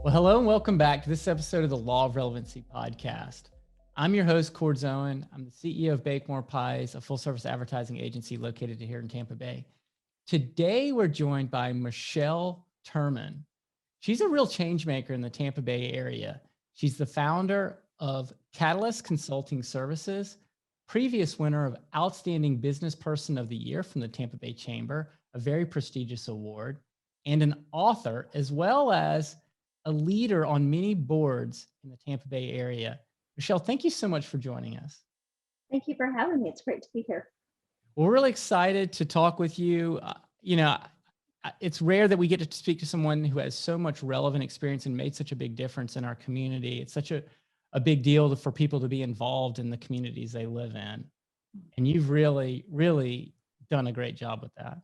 Well, hello and welcome back to this episode of the Law of Relevancy podcast. I'm your host, Cord Zoen. I'm the CEO of Bakemore Pies, a full-service advertising agency located here in Tampa Bay. Today, we're joined by Michelle Turman. She's a real change maker in the Tampa Bay area. She's the founder of Catalyst Consulting Services, previous winner of Outstanding Business Person of the Year from the Tampa Bay Chamber, a very prestigious award, and an author, as well as a leader on many boards in the Tampa Bay area. Michelle, thank you so much for joining us. Thank you for having me. It's great to be here. We're really excited to talk with you. It's rare that we get to speak to someone who has so much relevant experience and made such a big difference in our community. It's such a big deal for people to be involved in the communities they live in. And you've really, really done a great job with that.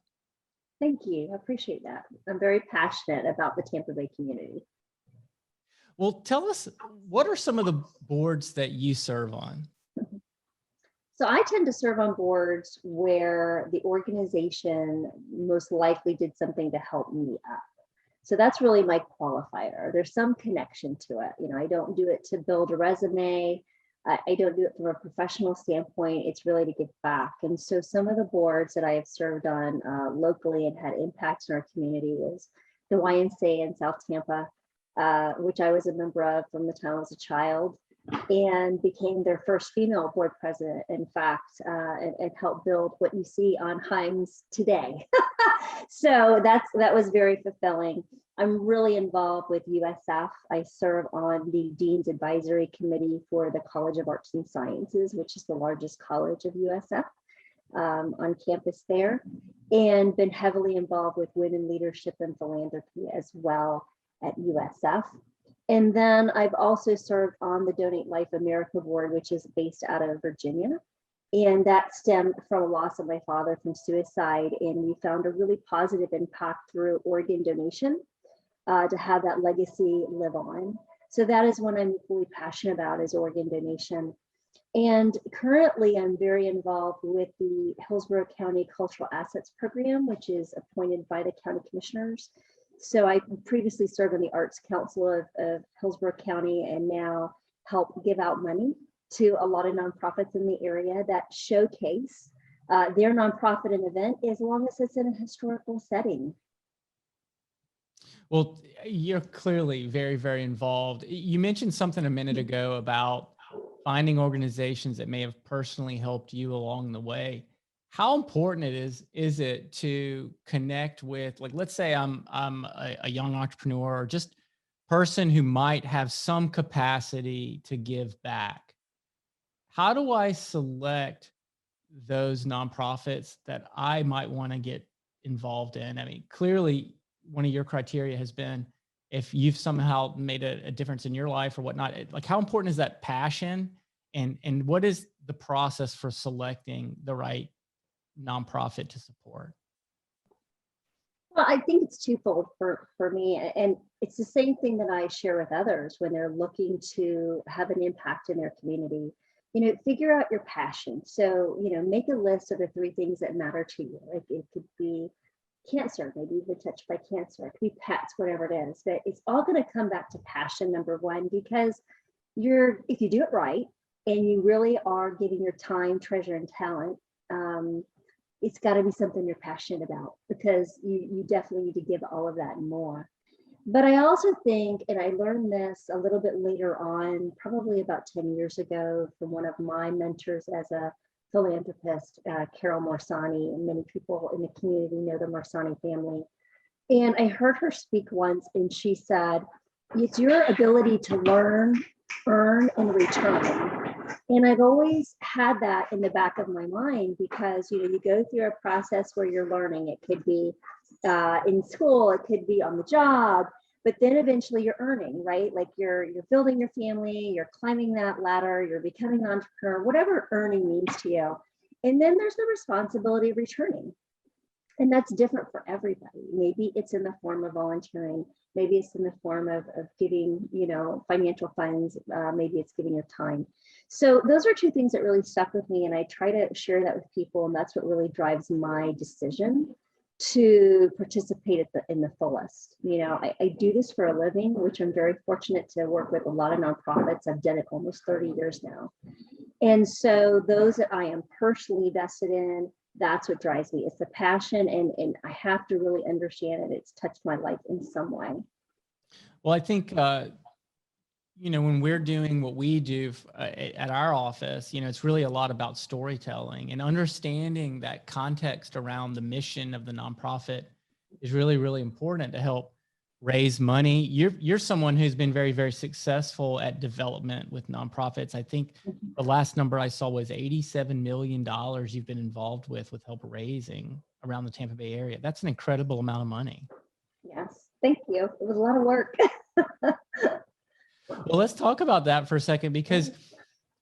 Thank you. I appreciate that. I'm very passionate about the Tampa Bay community. Well, tell us, what are some of the boards that you serve on? So I tend to serve on boards where the organization most likely did something to help me up. So that's really my qualifier. There's some connection to it. I don't do it to build a resume. I don't do it from a professional standpoint. It's really to give back. And so some of the boards that I have served on locally and had impacts in our community was the YMCA in South Tampa, which I was a member of from the time I was a child, and became their first female board president, in fact, and helped build what you see on Himes today. So that was very fulfilling. I'm really involved with USF. I serve on the Dean's Advisory Committee for the College of Arts and Sciences, which is the largest college of USF on campus there, and been heavily involved with women leadership and philanthropy as well at USF. And then I've also served on the Donate Life America board, which is based out of Virginia. And that stemmed from a loss of my father from suicide. And we found a really positive impact through organ donation to have that legacy live on. So that is what I'm equally passionate about, is organ donation. And currently I'm very involved with the Hillsborough County Cultural Assets Program, which is appointed by the county commissioners. So I previously served on the Arts Council of Hillsborough County, and now help give out money to a lot of nonprofits in the area that showcase their nonprofit and event, as long as it's in a historical setting. Well, you're clearly very, very involved. You mentioned something a minute ago about finding organizations that may have personally helped you along the way. How important is it to connect with, like, let's say I'm a young entrepreneur or just person who might have some capacity to give back? How do I select those nonprofits that I might want to get involved in? I mean, clearly one of your criteria has been if you've somehow made a difference in your life or whatnot. Like, how important is that passion, and what is the process for selecting the right nonprofit to support? Well, I think it's twofold for me, and it's the same thing that I share with others when they're looking to have an impact in their community. Figure out your passion. So, make a list of the 3 things that matter to you. Like, it could be cancer, maybe you've been touched by cancer, it could be pets, whatever it is. But it's all going to come back to passion, number one, because if you do it right and you really are giving your time, treasure, and talent, it's got to be something you're passionate about, because you definitely need to give all of that and more. But I also think, and I learned this a little bit later on, probably about 10 years ago, from one of my mentors as a philanthropist, Carol Morsani, and many people in the community know the Morsani family. And I heard her speak once, and she said, it's your ability to learn, earn, and return. And I've always had that in the back of my mind, because you go through a process where you're learning. It could be in school, it could be on the job, but then eventually you're earning, right? Like you're building your family, you're climbing that ladder, you're becoming an entrepreneur, whatever earning means to you. And then there's the responsibility of returning. And that's different for everybody. Maybe it's in the form of volunteering. Maybe it's in the form of giving, financial funds. Maybe it's giving your time. So those are 2 things that really stuck with me. And I try to share that with people. And that's what really drives my decision to participate in the fullest. You know, I do this for a living, which I'm very fortunate to work with a lot of nonprofits. I've done it almost 30 years now. And so those that I am personally vested in, that's what drives me. It's the passion, and I have to really understand it. It's touched my life in some way. Well, I think, you know, when we're doing what we do at our office, you know, it's really a lot about storytelling, and understanding that context around the mission of the nonprofit is really, really important to help raise money. You're someone who's been very, very successful at development with nonprofits. I think the last number I saw was $87 million you've been involved with help raising around the Tampa Bay area. That's an incredible amount of money. Yes, thank you. It was a lot of work. Well, let's talk about that for a second, because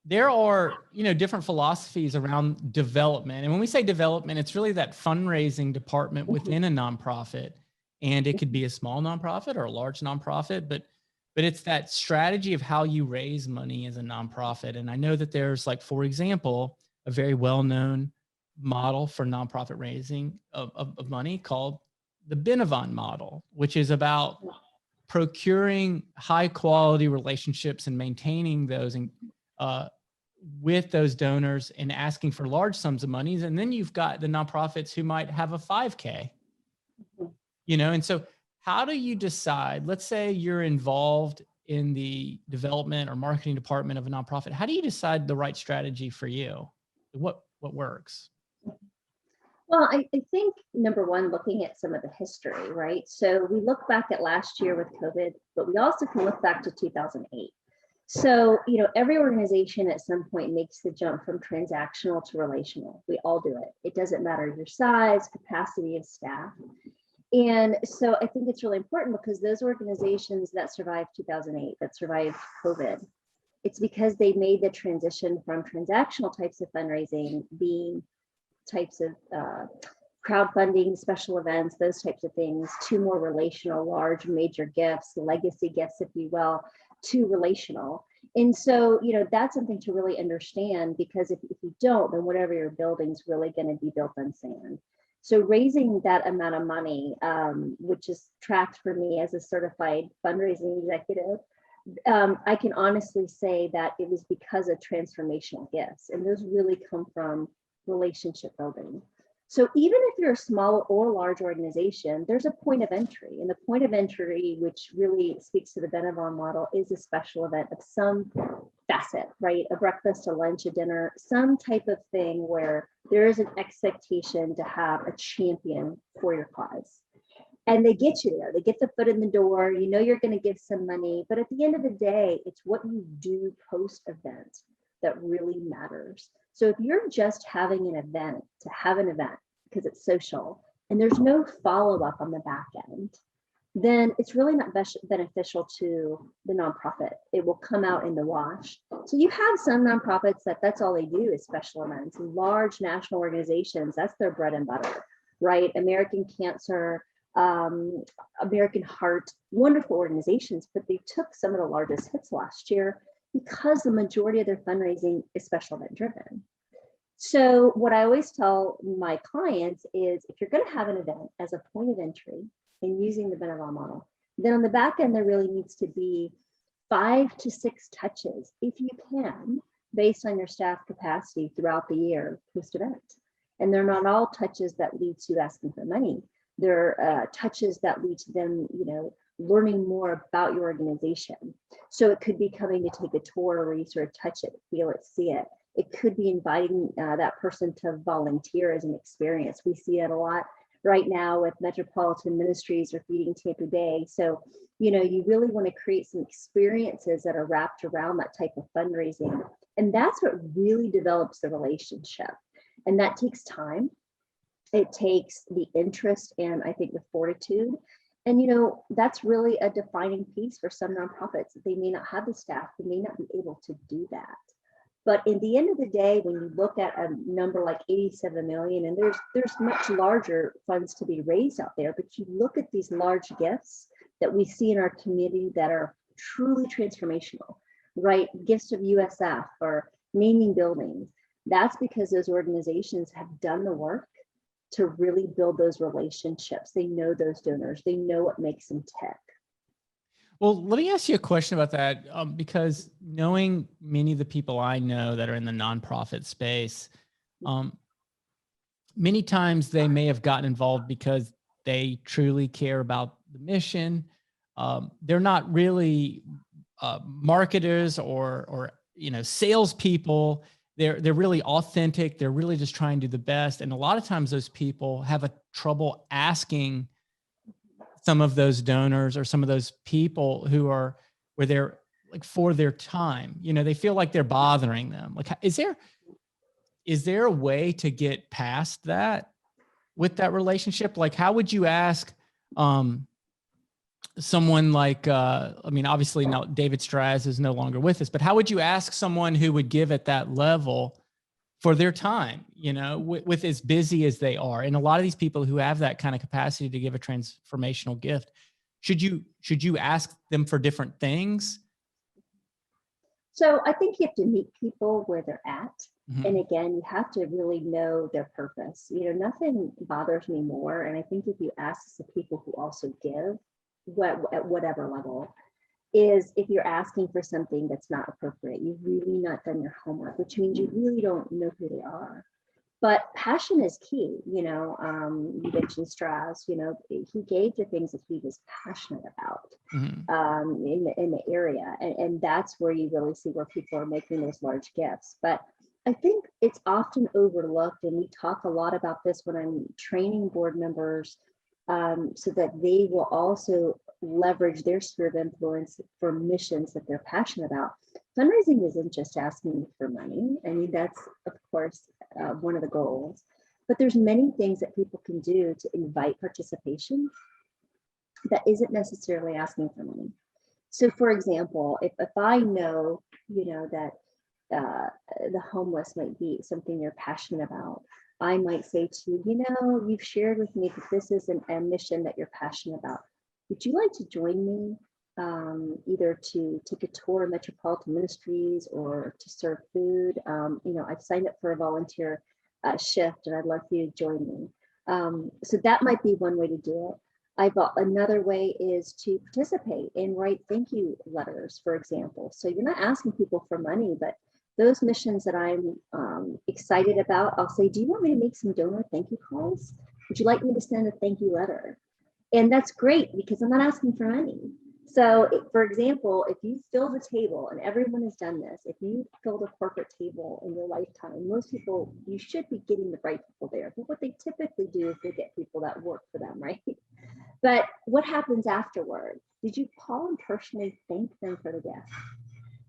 there are, you know, different philosophies around development. And when we say development, it's really that fundraising department within a nonprofit. And it could be a small nonprofit or a large nonprofit, but it's that strategy of how you raise money as a nonprofit. And I know that there's, like, for example, a very well-known model for nonprofit raising of money called the Benavon model, which is about procuring high quality relationships and maintaining those with those donors, and asking for large sums of monies. And then you've got the nonprofits who might have a 5K, you know. And so how do you decide, let's say you're involved in the development or marketing department of a nonprofit, how do you decide the right strategy for you? What works? Well, I think number one, looking at some of the history, right? So we look back at last year with COVID, but we also can look back to 2008. So, you know, every organization at some point makes the jump from transactional to relational. We all do it. It doesn't matter your size, capacity of staff. And so I think it's really important, because those organizations that survived 2008, that survived COVID, it's because they made the transition from transactional types of fundraising, being types of crowdfunding, special events, those types of things, to more relational, large, major gifts, legacy gifts, if you will, to relational. And so, you know, that's something to really understand, because if you don't, then whatever you're building is really going to be built on sand. So raising that amount of money, which is tracked for me as a certified fundraising executive, I can honestly say that it was because of transformational gifts, and those really come from relationship building. So even if you're a small or large organization, there's a point of entry, and the point of entry, which really speaks to the Benavon model, is a special event of some facet, right? A breakfast, a lunch, a dinner, some type of thing where there is an expectation to have a champion for your cause. And they get you there, they get the foot in the door, you know, you're going to give some money, but at the end of the day, it's what you do post event that really matters. So if you're just having an event to have an event because it's social, and there's no follow-up on the back end, then it's really not beneficial to the nonprofit. It will come out in the wash. So you have some nonprofits that's all they do is special events. Large national organizations, that's their bread and butter, right? American Cancer, American Heart, wonderful organizations, but they took some of the largest hits last year because the majority of their fundraising is special event driven. So what I always tell my clients is, if you're going to have an event as a point of entry and using the Benavon model, then on the back end, there really needs to be 5 to 6 touches, if you can, based on your staff capacity throughout the year post-event. And they're not all touches that lead to asking for money. They're touches that lead to them, you know, learning more about your organization. So it could be coming to take a tour where you sort of touch it, feel it, see it. It could be inviting that person to volunteer as an experience. We see it a lot right now with Metropolitan Ministries or Feeding Tampa Bay. So, you know, you really want to create some experiences that are wrapped around that type of fundraising. And that's what really develops the relationship. And that takes time. It takes the interest and, I think, the fortitude. And, you know, that's really a defining piece for some nonprofits. They may not have the staff, they may not be able to do that. But in the end of the day, when you look at a number like 87 million, and there's much larger funds to be raised out there, but you look at these large gifts that we see in our community that are truly transformational, right? Gifts of USF or naming buildings. That's because those organizations have done the work to really build those relationships. They know those donors. They know what makes them tick. Well, let me ask you a question about that, because knowing many of the people I know that are in the nonprofit space, many times they may have gotten involved because they truly care about the mission. They're not really marketers or salespeople. They're really authentic. They're really just trying to do the best. And a lot of times those people have a trouble asking some of those donors or some of those people where they're like for their time, they feel like they're bothering them. Like, is there a way to get past that with that relationship? Like, how would you ask someone like, obviously now David Straz is no longer with us, but how would you ask someone who would give at that level for their time, with as busy as they are? And a lot of these people who have that kind of capacity to give a transformational gift, should you ask them for different things? So I think you have to meet people where they're at. Mm-hmm. And again, you have to really know their purpose. Nothing bothers me more. And I think if you ask the people who also give, at whatever level, is if you're asking for something that's not appropriate, you've really not done your homework, which means you really don't know who they are. But passion is key. You mentioned Strauss, he gave the things that he was passionate about. Mm-hmm. In the area. And that's where you really see where people are making those large gifts. But I think it's often overlooked, and we talk a lot about this when I'm training board members, so that they will also leverage their sphere of influence for missions that they're passionate about. Fundraising isn't just asking for money. I mean, that's, of course, one of the goals. But there's many things that people can do to invite participation that isn't necessarily asking for money. So, for example, if I know, that the homeless might be something you're passionate about, I might say to you, you've shared with me that this is a mission that you're passionate about. Would you like to join me, either to take a tour of Metropolitan Ministries or to serve food? I've signed up for a volunteer shift, and I'd love for you to join me. So that might be one way to do it. Another way is to participate and write thank you letters, for example. So you're not asking people for money, but those missions that I'm excited about, I'll say, do you want me to make some donor thank you calls? Would you like me to send a thank you letter? And that's great because I'm not asking for money. So, for example, if you fill the table, and everyone has done this, if you filled a corporate table in your lifetime, most people, you should be getting the right people there. But what they typically do is they get people that work for them, right? But what happens afterward? Did you call and personally thank them for the gift?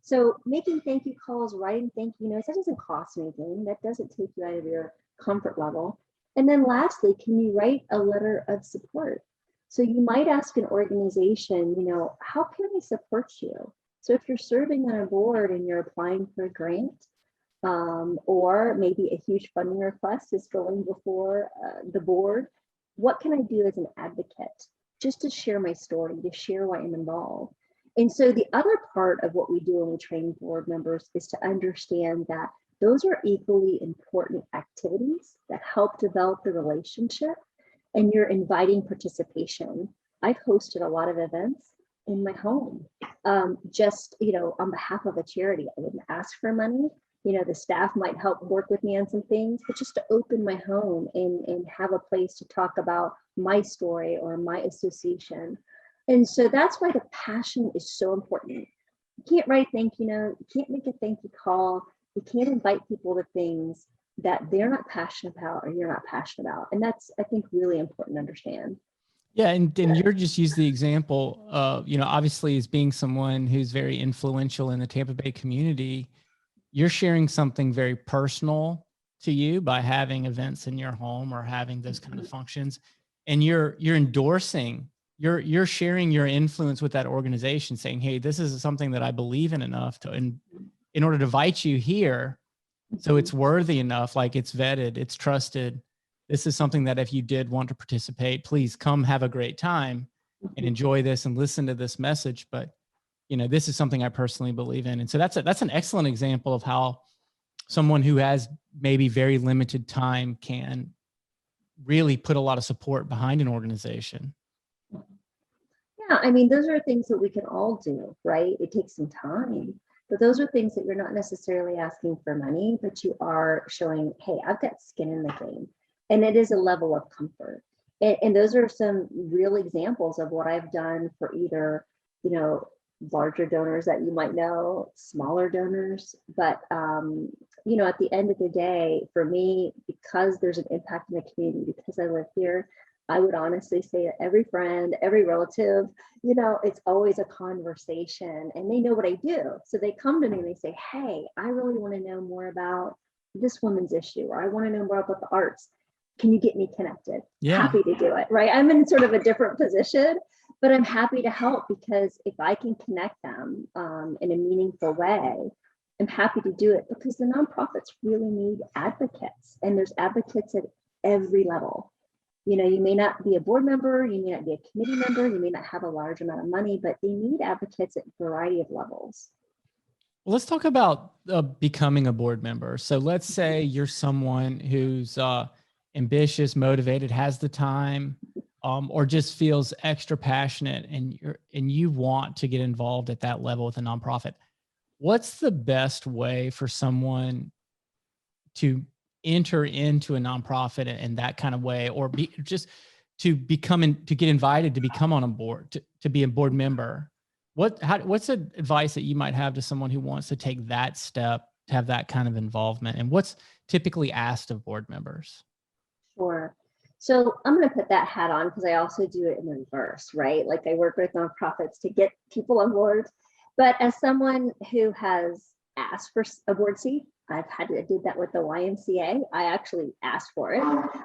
So making thank you calls, writing thank you notes, that doesn't cost anything. That doesn't take you out of your comfort level. And then lastly, can you write a letter of support? So you might ask an organization, how can we support you? So if you're serving on a board and you're applying for a grant, or maybe a huge funding request is going before the board, what can I do as an advocate just to share my story, to share why I'm involved? And so the other part of what we do when we train board members is to understand that those are equally important activities that help develop the relationship, and you're inviting participation. I've hosted a lot of events in my home, just, on behalf of a charity. I didn't ask for money. The staff might help work with me on some things, but just to open my home and have a place to talk about my story or my association. And so that's why the passion is so important. You can't write thank you note, you can't make a thank you call, you can't invite people to things that they're not passionate about or you're not passionate about. And that's, I think, really important to understand. Yeah, and you're just use the example of, obviously as being someone who's very influential in the Tampa Bay community, you're sharing something very personal to you by having events in your home or having those kind of functions, and you're endorsing, you're sharing your influence with that organization, saying, hey, this is something that I believe in enough to, in order to invite you here. So it's worthy enough, like it's vetted, it's trusted. This is something that if you did want to participate, please come have a great time and enjoy this and listen to this message. But, this is something I personally believe in. And so that's an excellent example of how someone who has maybe very limited time can really put a lot of support behind an organization. Yeah, I mean, those are things that we can all do, right? It takes some time, but those are things that you're not necessarily asking for money, but you are showing, hey, I've got skin in the game. And it is a level of comfort. And those are some real examples of what I've done for either, you know, larger donors that you might know, smaller donors. But, you know, at the end of the day, for me, because there's an impact in the community, because I live here, I would honestly say that every friend, every relative, you know, it's always a conversation and they know what I do. So they come to me and they say, hey, I really want to know more about this woman's issue, or I want to know more about the arts. Can you get me connected? Yeah. Happy to do it, right? I'm in sort of a different position, but I'm happy to help because if I can connect them in a meaningful way, I'm happy to do it because the nonprofits really need advocates, and there's advocates at every level. You know, you may not be a board member, you may not be a committee member, you may not have a large amount of money, but they need advocates at a variety of levels. Well, let's talk about becoming a board member. So let's say you're someone who's ambitious, motivated, has the time, or just feels extra passionate, and you want to get involved at that level with a nonprofit. What's the best way for someone to enter into a nonprofit in that kind of way, or just to get invited to become on a board, to be a board member? What's the advice that you might have to someone who wants to take that step, to have that kind of involvement, and what's typically asked of board members? Sure. So I'm going to put that hat on because I also do it in the reverse, right? Like I work with nonprofits to get people on board. But as someone who has asked for a board seat, I did that with the YMCA. I actually asked for it.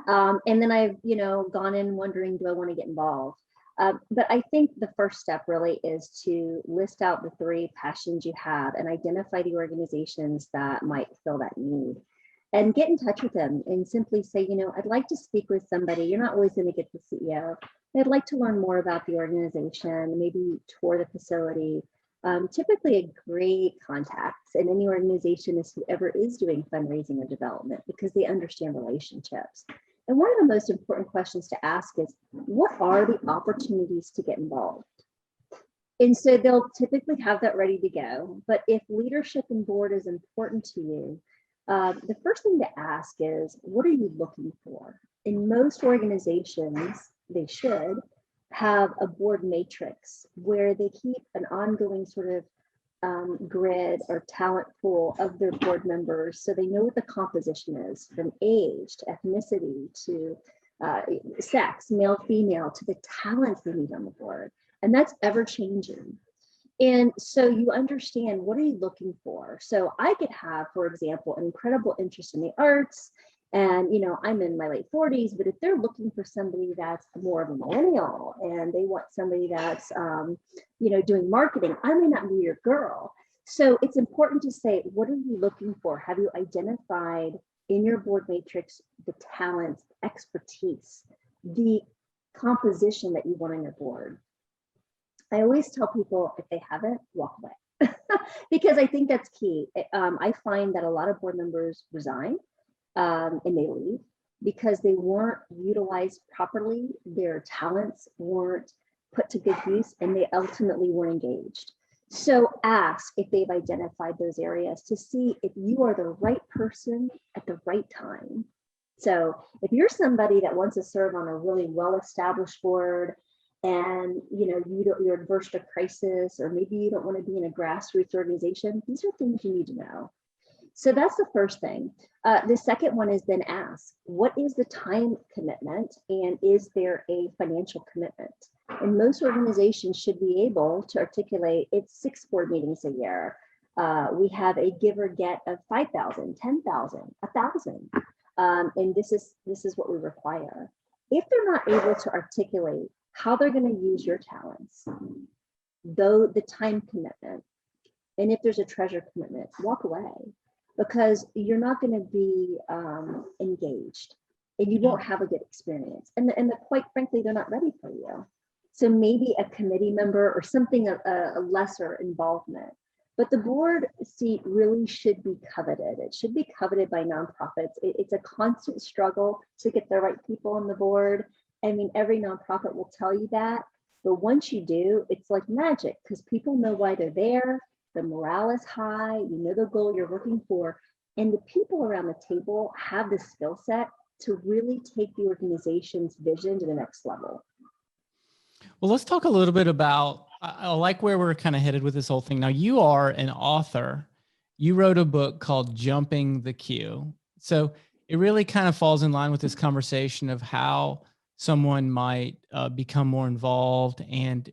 And then I've, you know, gone in wondering, do I want to get involved? But I think the first step really is to list out the 3 passions you have and identify the organizations that might fill that need. And get in touch with them and simply say, you know, I'd like to speak with somebody. You're not always going to get the CEO. I'd like to learn more about the organization, maybe tour the facility. Typically a great contact in any organization is whoever is doing fundraising or development, because they understand relationships. And one of the most important questions to ask is, what are the opportunities to get involved? And so they'll typically have that ready to go. But if leadership and board is important to you, the first thing to ask is, what are you looking for? In most organizations, they should have a board matrix where they keep an ongoing sort of grid or talent pool of their board members, so they know what the composition is, from age to ethnicity to sex, male, female, to the talents they need on the board. And that's ever changing. And so you understand, what are you looking for? So I could have, for example, an incredible interest in the arts, and, you know, I'm in my late 40s, but if they're looking for somebody that's more of a millennial and they want somebody that's, you know, doing marketing, I may not be your girl. So it's important to say, what are you looking for? Have you identified in your board matrix the talents, expertise, the composition that you want on your board? I always tell people, if they haven't, walk away, because I think that's key. I find that a lot of board members resign and they leave because they weren't utilized properly. Their talents weren't put to good use, and they ultimately weren't engaged. So ask if they've identified those areas to see if you are the right person at the right time. So if you're somebody that wants to serve on a really well-established board, and you know you're adverse to crisis, or maybe you don't want to be in a grassroots organization, these are things you need to know. So that's the first thing. The second one is then ask, what is the time commitment, and is there a financial commitment? And most organizations should be able to articulate, it's 6 board meetings a year. We have a give or get of 5,000, 10,000, 1,000. And this is what we require. If they're not able to articulate how they're going to use your talents, though the time commitment, and if there's a treasure commitment, walk away, because you're not going to be engaged, and you won't have a good experience. And quite frankly, they're not ready for you. So maybe a committee member or something, a lesser involvement. But the board seat really should be coveted. It should be coveted by nonprofits. It's a constant struggle to get the right people on the board. I mean, every nonprofit will tell you that. But once you do, it's like magic because people know why they're there. The morale is high. You know the goal you're looking for. And the people around the table have the skill set to really take the organization's vision to the next level. Well, let's talk a little bit about, I like where we're kind of headed with this whole thing. Now, you are an author. You wrote a book called Jumping the Queue. So it really kind of falls in line with this conversation of how someone might become more involved and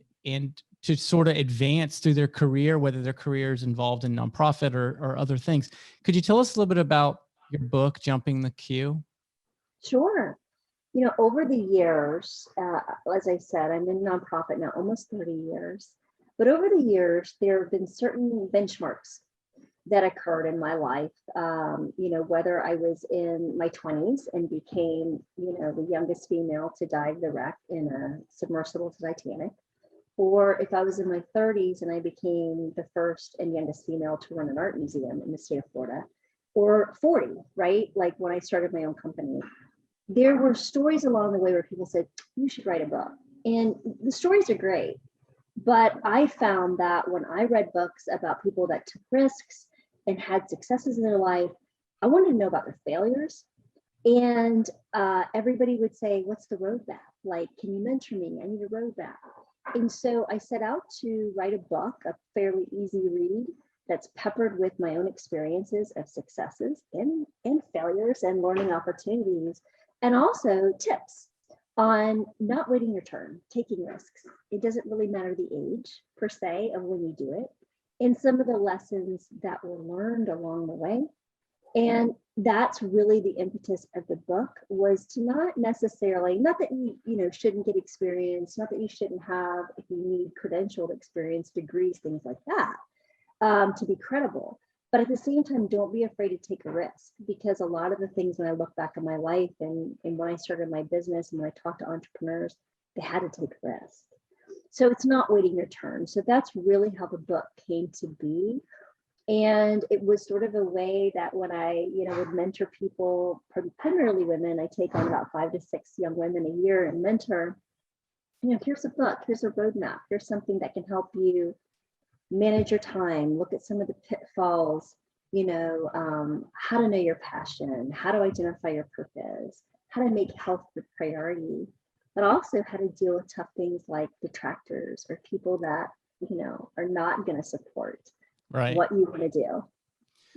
to sort of advance through their career, whether their career is involved in nonprofit or other things. Could you tell us a little bit about your book, Jumping the Queue? Sure. You know, over the years, as I said, I'm in nonprofit now almost 30 years. But over the years, there have been certain benchmarks that occurred in my life. You know, whether I was in my 20s and became, you know, the youngest female to dive the wreck in a submersible to Titanic, or if I was in my 30s and I became the first and youngest female to run an art museum in the state of Florida, or 40, right? Like when I started my own company. There were stories along the way where people said, you should write a book. And the stories are great. But I found that when I read books about people that took risks and had successes in their life, I wanted to know about their failures. And everybody would say, what's the roadmap? Like, can you mentor me? I need a roadmap. And so I set out to write a book, a fairly easy read that's peppered with my own experiences of successes and failures and learning opportunities, and also tips on not waiting your turn, taking risks. It doesn't really matter the age per se of when you do it, and some of the lessons that were learned along the way. And that's really the impetus of the book, was to not necessarily, not that you know shouldn't get experience, not that you shouldn't have, if you need credentialed experience, degrees, things like that, to be credible. But at the same time, don't be afraid to take a risk, because a lot of the things when I look back on my life and when I started my business and when I talked to entrepreneurs, they had to take risks. So it's not waiting your turn. So that's really how the book came to be. And it was sort of a way that when I, you know, would mentor people, primarily women, I take on about 5 to 6 young women a year and mentor, you know, here's a book, here's a roadmap, here's something that can help you manage your time, look at some of the pitfalls, you know, how to know your passion, how to identify your purpose, how to make health the priority, but also how to deal with tough things like detractors or people that, you know, are not going to support what you want to do.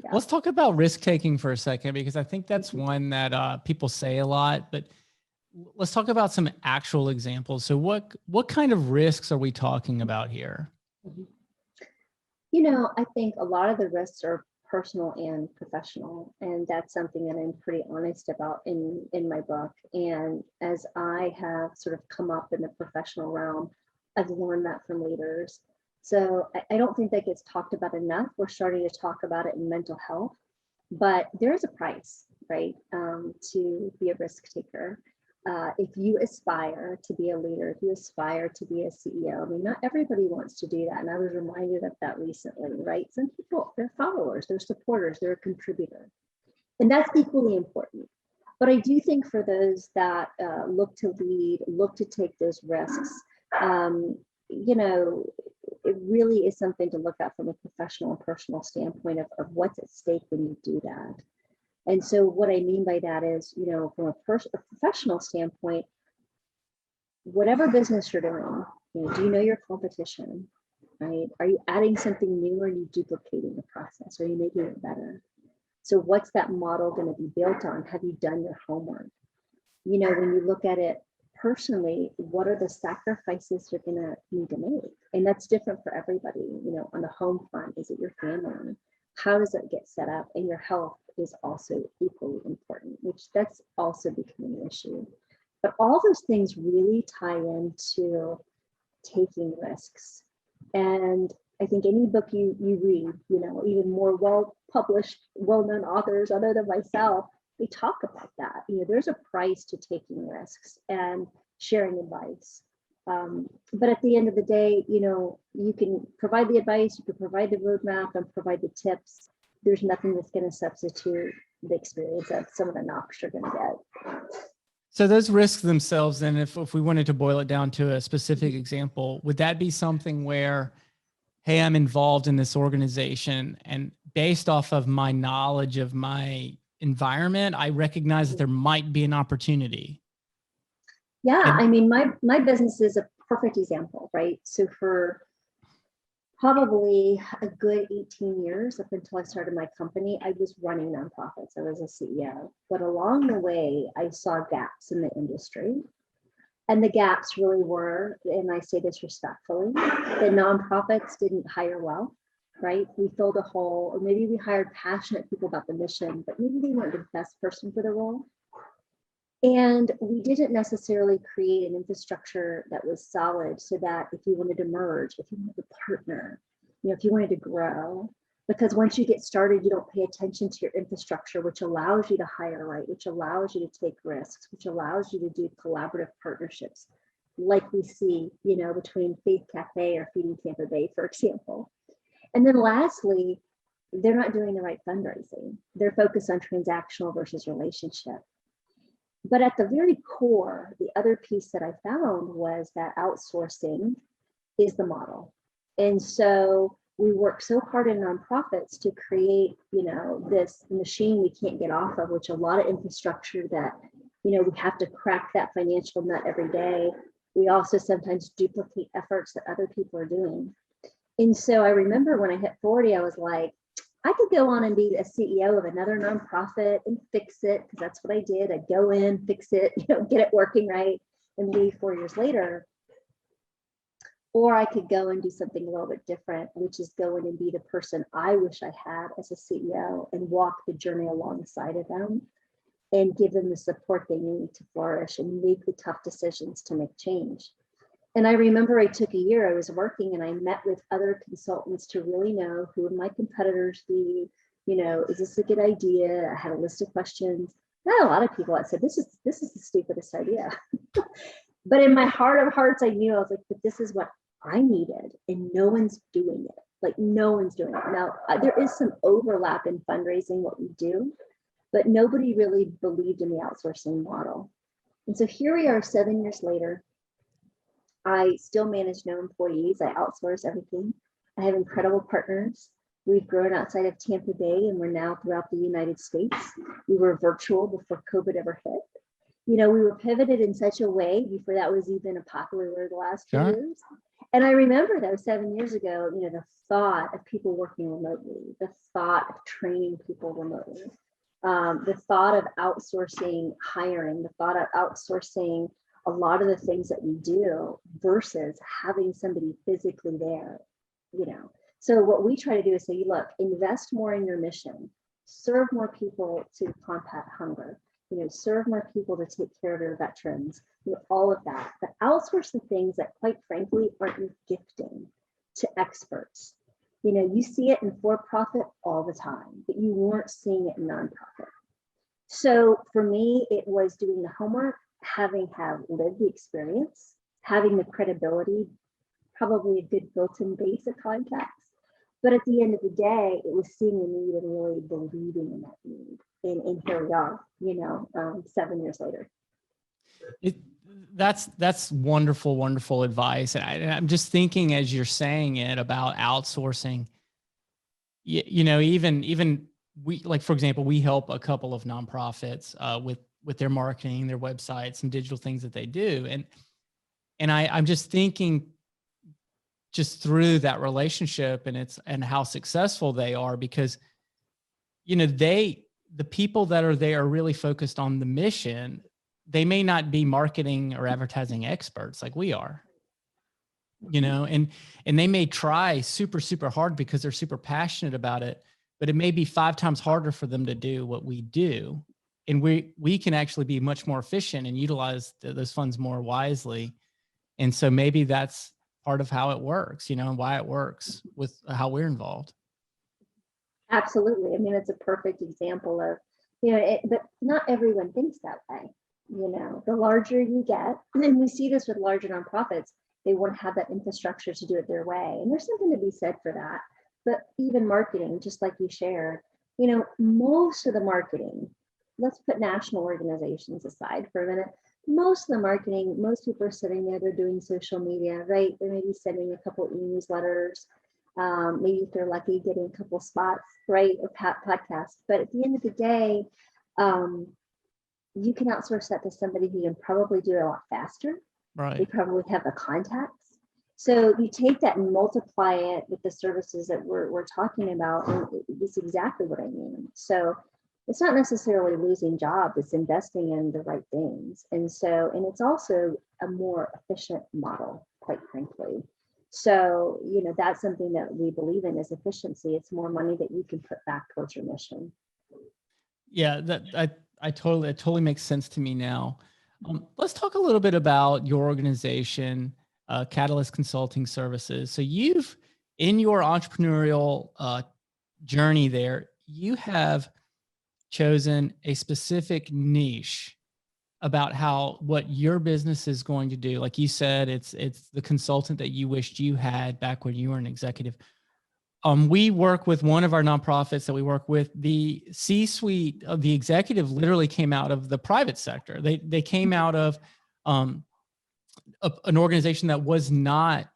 Yeah. Let's talk about risk taking for a second, because I think that's one that people say a lot, but let's talk about some actual examples. So what kind of risks are we talking about here? You know, I think a lot of the risks are personal and professional, and that's something that I'm pretty honest about in my book. And as I have sort of come up in the professional realm, I've learned that from leaders. So I don't think that gets talked about enough. We're starting to talk about it in mental health, but there is a price, right, to be a risk taker. If you aspire to be a leader, if you aspire to be a CEO, I mean, not everybody wants to do that. And I was reminded of that recently, right? Some people, they're followers, they're supporters, they're a contributor. And that's equally important. But I do think for those that look to lead, look to take those risks, you know, it really is something to look at from a professional and personal standpoint of what's at stake when you do that. And so what I mean by that is, you know, from a professional standpoint, whatever business you're doing, you know, do you know your competition, right? Are you adding something new, or are you duplicating the process? Are you making it better? So what's that model going to be built on? Have you done your homework? You know, when you look at it personally, what are the sacrifices you're going to need to make? And that's different for everybody. You know, on the home front, is it your family? How does it get set up? And your health is also equally important, which that's also becoming an issue. But all those things really tie into taking risks. And I think any book you read, you know, even more well-published, well-known authors other than myself, they talk about that. You know, there's a price to taking risks and sharing advice. But at the end of the day, you can provide the advice, you can provide the roadmap and provide the tips. There's nothing that's going to substitute the experience of some of the knocks you're going to get. So those risks themselves, then, if we wanted to boil it down to a specific example, would that be something where, hey, I'm involved in this organization and based off of my knowledge of my environment, I recognize that there might be an opportunity? Yeah, And I mean, my business is a perfect example, right? So for probably a good 18 years up until I started my company, I was running nonprofits. I was a CEO. But along the way, I saw gaps in the industry. And the gaps really were, and I say this respectfully, the nonprofits didn't hire well, right? We filled a hole, or maybe we hired passionate people about the mission, but maybe they weren't the best person for the role. And we didn't necessarily create an infrastructure that was solid so that if you wanted to merge, if you wanted to partner, if you wanted to grow, because once you get started, you don't pay attention to your infrastructure, which allows you to hire right, which allows you to take risks, which allows you to do collaborative partnerships, like we see, between Faith Cafe or Feeding Tampa Bay, for example. And then lastly, they're not doing the right fundraising. They're focused on transactional versus relationship. But at the very core, the other piece that I found was that outsourcing is the model. And so we work so hard in nonprofits to create, this machine we can't get off of, which a lot of infrastructure that, we have to crack that financial nut every day. We also sometimes duplicate efforts that other people are doing. And so I remember when I hit 40, I was like, I could go on and be a CEO of another nonprofit and fix it, because that's what I did. I'd go in, fix it, get it working right, and leave 4 years later. Or I could go and do something a little bit different, which is go in and be the person I wish I had as a CEO and walk the journey alongside of them and give them the support they need to flourish and make the tough decisions to make change. And I remember I took a year, I was working and I met with other consultants to really know who would my competitors be, is this a good idea? I had a list of questions. I had a lot of people that said, this is the stupidest idea. But in my heart of hearts, I knew, I was like, but this is what I needed and no one's doing it. Like no one's doing it. Now, there is some overlap in fundraising, what we do, but nobody really believed in the outsourcing model. And so here we are 7 years later. I still manage no employees. I outsource everything. I have incredible partners. We've grown outside of Tampa Bay and we're now throughout the United States. We were virtual before COVID ever hit. We were pivoted in such a way before that was even a popular word the last 2 years. And I remember though, 7 years ago, the thought of people working remotely, the thought of training people remotely, the thought of outsourcing hiring, the thought of outsourcing a lot of the things that we do versus having somebody physically there, So what we try to do is say, look, invest more in your mission, serve more people to combat hunger, serve more people to take care of your veterans, all of that, but outsource the things that quite frankly aren't your gifting to experts. You see it in for-profit all the time, but you weren't seeing it in nonprofit. So for me, it was doing the homework, having lived the experience, having the credibility, probably a good built-in base of contacts. But at the end of the day, it was seeing the need and really believing in that need. And here we are, 7 years later. That's wonderful, wonderful advice. And I'm just thinking as you're saying it about outsourcing, even we, like, for example, we help a couple of nonprofits with their marketing, their websites, some digital things that they do. And I'm just thinking just through that relationship and how successful they are, because, the people that are there are really focused on the mission. They may not be marketing or advertising experts like we are, and they may try super, super hard because they're super passionate about it, but it may be 5 times harder for them to do what we do. And we can actually be much more efficient and utilize those funds more wisely. And so maybe that's part of how it works, and why it works with how we're involved. Absolutely. I mean, it's a perfect example of, but not everyone thinks that way. The larger you get, and we see this with larger nonprofits, they want to have that infrastructure to do it their way. And there's something to be said for that. But even marketing, just like you shared, most of the marketing, let's put national organizations aside for a minute. Most of the marketing, most people are sitting there, they're doing social media, right? They may be sending a couple e-newsletters, maybe if they're lucky, getting a couple spots, right? Or podcasts. But at the end of the day, you can outsource that to somebody who can probably do it a lot faster. They Right. probably have the contacts. So you take that and multiply it with the services that we're talking about, and it's exactly what I mean. So it's not necessarily losing jobs, it's investing in the right things. And it's also a more efficient model, quite frankly. So, that's something that we believe in is efficiency. It's more money that you can put back towards your mission. Yeah, it totally makes sense to me now. Let's talk a little bit about your organization, Catalyst Consulting Services. So in your entrepreneurial journey there, you have chosen a specific niche about what your business is going to do. Like you said, it's the consultant that you wished you had back when you were an executive. We work with one of our nonprofits that we work with. The C-suite of the executive literally came out of the private sector. They came out of an organization that was not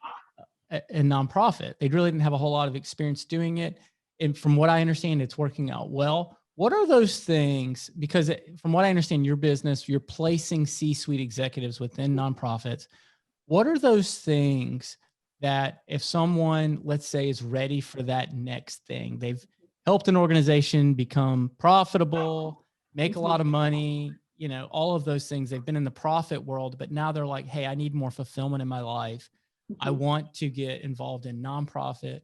a nonprofit. They really didn't have a whole lot of experience doing it. And from what I understand, it's working out well. What are those things? Because from what I understand, your business, you're placing C-suite executives within nonprofits. What are those things that if someone, let's say, is ready for that next thing, they've helped an organization become profitable, make a lot of money, all of those things, they've been in the profit world, but now they're like, hey, I need more fulfillment in my life. I want to get involved in nonprofit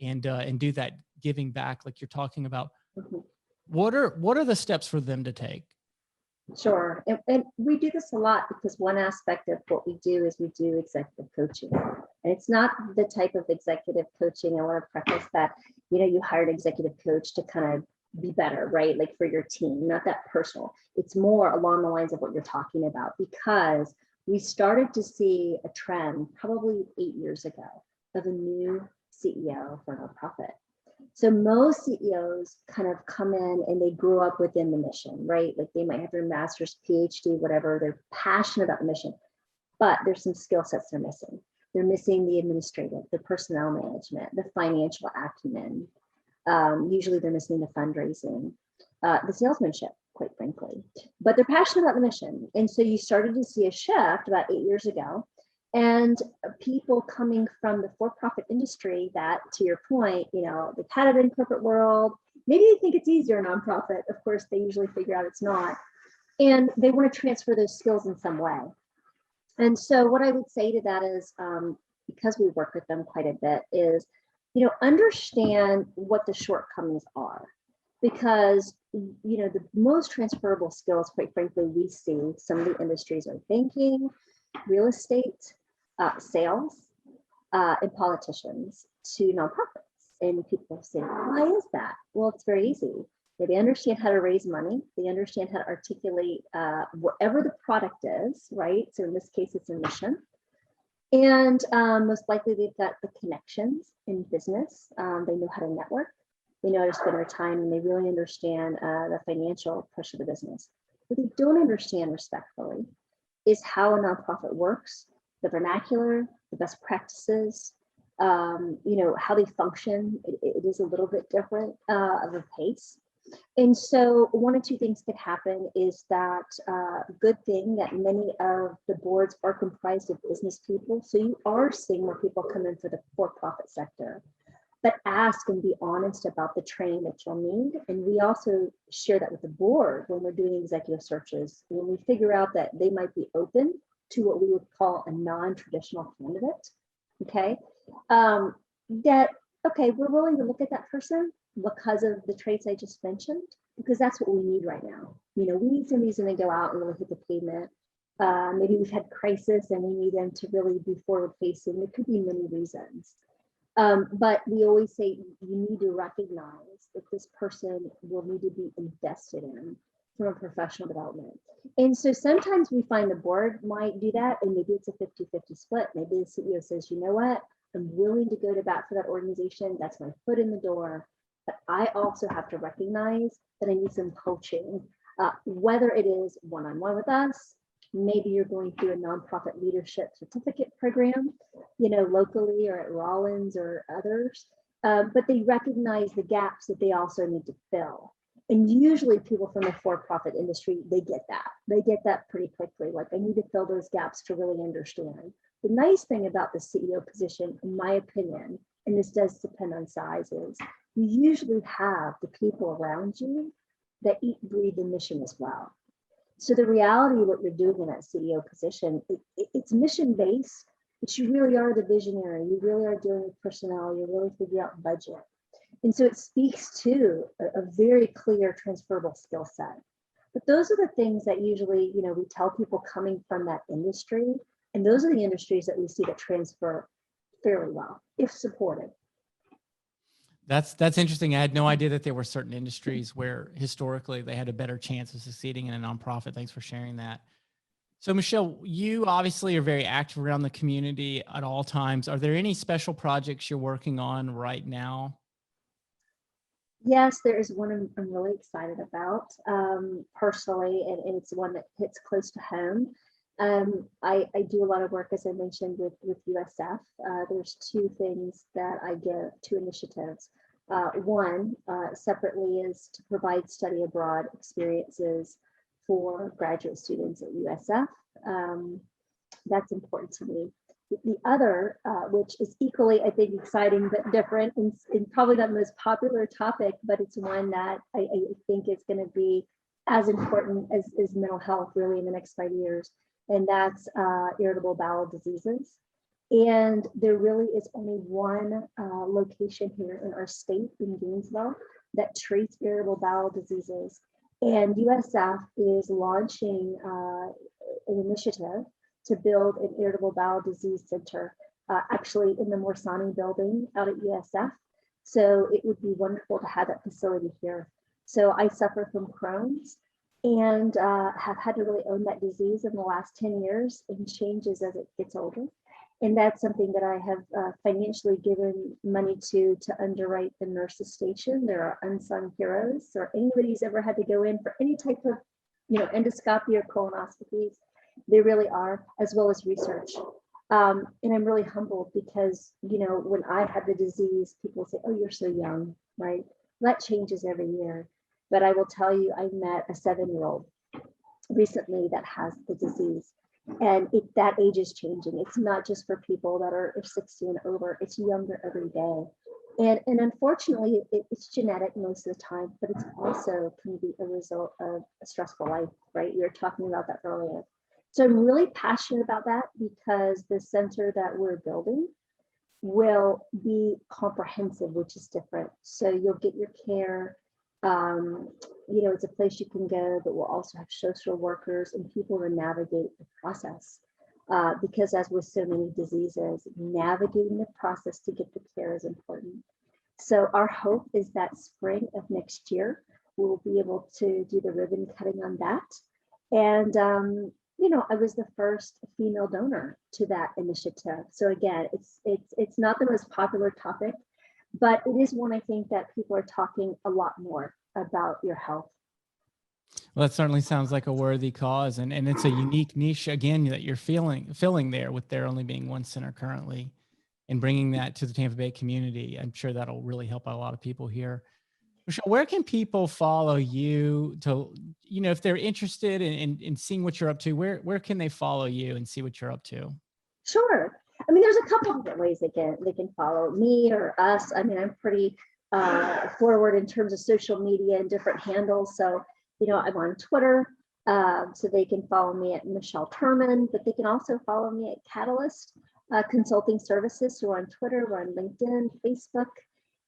and do that giving back like you're talking about. What are the steps for them to take? Sure. And we do this a lot because one aspect of what we do is we do executive coaching. And it's not the type of executive coaching. I want to preface that, you hire an executive coach to kind of be better, right? Like for your team, not that personal. It's more along the lines of what you're talking about, because we started to see a trend probably 8 years ago of a new CEO for a nonprofit. So most CEOs kind of come in and they grew up within the mission, right? Like they might have their master's, PhD, whatever. They're passionate about the mission, but there's some skill sets they're missing. They're missing the administrative, the personnel management, the financial acumen. Usually they're missing the fundraising, the salesmanship, quite frankly, but they're passionate about the mission. And so you started to see a shift about 8 years ago, and people coming from the for-profit industry that, to your point, they've had it in corporate world. Maybe they think it's easier nonprofit. Of course, they usually figure out it's not. And they want to transfer those skills in some way. And so what I would say to that is, because we work with them quite a bit, is, understand what the shortcomings are. Because, the most transferable skills, quite frankly, we see some of the industries are banking, real estate, sales, and politicians to nonprofits. And people say, why is that? Well, it's very easy. They understand how to raise money. They understand how to articulate whatever the product is, right? So in this case, it's a mission. And most likely they've got the connections in business. They know how to network. They know how to spend their time, and they really understand the financial push of the business. What they don't understand, respectfully, is how a nonprofit works, the vernacular, the best practices, how they function. It is a little bit different of a pace. And so one or two things could happen is that good thing that many of the boards are comprised of business people. So you are seeing more people come in for the for-profit sector, but ask and be honest about the training that you'll need. And we also share that with the board when we're doing executive searches, when we figure out that they might be open to what we would call a non-traditional candidate. Okay. We're willing to look at that person because of the traits I just mentioned, because that's what we need right now. We need somebody who's going to go out and really hit the pavement. Maybe we've had crisis and we need them to really be forward facing. There could be many reasons. But we always say you need to recognize that this person will need to be invested in. from a professional development. And so sometimes we find the board might do that, and maybe it's a 50-50 split. Maybe the CEO says, you know what, I'm willing to go to bat for that organization. That's my foot in the door. But I also have to recognize that I need some coaching, whether it is one-on-one with us, maybe you're going through a nonprofit leadership certificate program, locally or at Rollins or others. But they recognize the gaps that they also need to fill. And usually people from the for-profit industry, they get that. They get that pretty quickly. Like, I need to fill those gaps to really understand. The nice thing about the CEO position, in my opinion, and this does depend on size, is you usually have the people around you that eat, breathe, the mission as well. So the reality of what you're doing in that CEO position, it's mission-based, but you really are the visionary. You really are dealing with personnel. You really figure out budget. And so it speaks to a very clear transferable skill set. But those are the things that usually, we tell people coming from that industry. And those are the industries that we see that transfer fairly well, if supported. That's interesting. I had no idea that there were certain industries where historically they had a better chance of succeeding in a nonprofit. Thanks for sharing that. So Michelle, you obviously are very active around the community at all times. Are there any special projects you're working on right now? Yes, there is one I'm really excited about personally, and it's one that hits close to home. I do a lot of work, as I mentioned, with USF. There's two things that I give, two initiatives. One, separately, is to provide study abroad experiences for graduate students at USF. That's important to me. The other, which is equally, I think, exciting but different, and probably not the most popular topic, but it's one that I think is going to be as important as mental health really in the next 5 years, and that's irritable bowel diseases. And there really is only one location here in our state, in Gainesville, that treats irritable bowel diseases. And USF is launching an initiative to build an irritable bowel disease center, actually in the Morsani building out at USF. So it would be wonderful to have that facility here. So I suffer from Crohn's and have had to really own that disease in the last 10 years, and changes as it gets older. And that's something that I have financially given money to underwrite the nurses station. There are unsung heroes, or anybody's ever had to go in for any type of, endoscopy or colonoscopies. They really are, as well as research. And I'm really humbled because, when I had the disease, people say, oh, you're so young, right? That changes every year. But I will tell you, I met a 7-year-old recently that has the disease. And that age is changing. It's not just for people that are 60 and over, it's younger every day. And unfortunately, it's genetic most of the time, but it's also can be a result of a stressful life, right? You were talking about that earlier. So I'm really passionate about that, because the center that we're building will be comprehensive, which is different. So you'll get your care. It's a place you can go, but we'll also have social workers and people to navigate the process. Because as with so many diseases, navigating the process to get the care is important. So our hope is that spring of next year, we'll be able to do the ribbon cutting on that. And, I was the first female donor to that initiative. So again, it's not the most popular topic, but it is one I think that people are talking a lot more about your health. Well, that certainly sounds like a worthy cause, and it's a unique niche again that you're filling there, with there only being one center currently, and bringing that to the Tampa Bay community. I'm sure that'll really help out a lot of people here. Michelle, where can people follow you to, if they're interested in seeing what you're up to, where can they follow you and see what you're up to? Sure. I mean, there's a couple of different ways they can follow me or us. I mean, I'm pretty forward in terms of social media and different handles. So, I'm on Twitter, so they can follow me at Michelle Turman, but they can also follow me at Catalyst Consulting Services. So we're on Twitter, we're on LinkedIn, Facebook,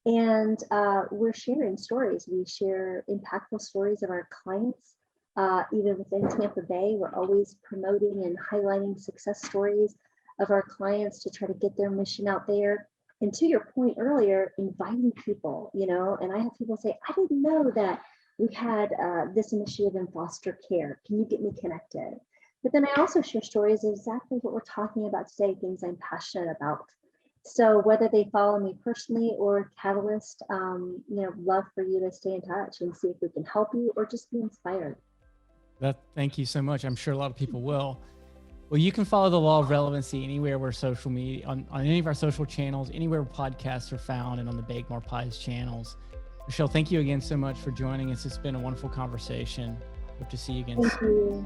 and we're sharing stories. We share impactful stories of our clients. Even within Tampa Bay, we're always promoting and highlighting success stories of our clients to try to get their mission out there. And to your point earlier, inviting people, and I have people say, I didn't know that We had this initiative in foster care. Can you get me connected? But then I also share stories of exactly what we're talking about today, things I'm passionate about. So whether they follow me personally or Catalyst, love for you to stay in touch and see if we can help you or just be inspired. Thank you so much. I'm sure a lot of people will. Well, you can follow the Law of Relevancy anywhere where social media, on any of our social channels, anywhere where podcasts are found, and on the Bake More Pies channels. Michelle, thank you again so much for joining us. It's been a wonderful conversation. Hope to see you again Thank soon. you.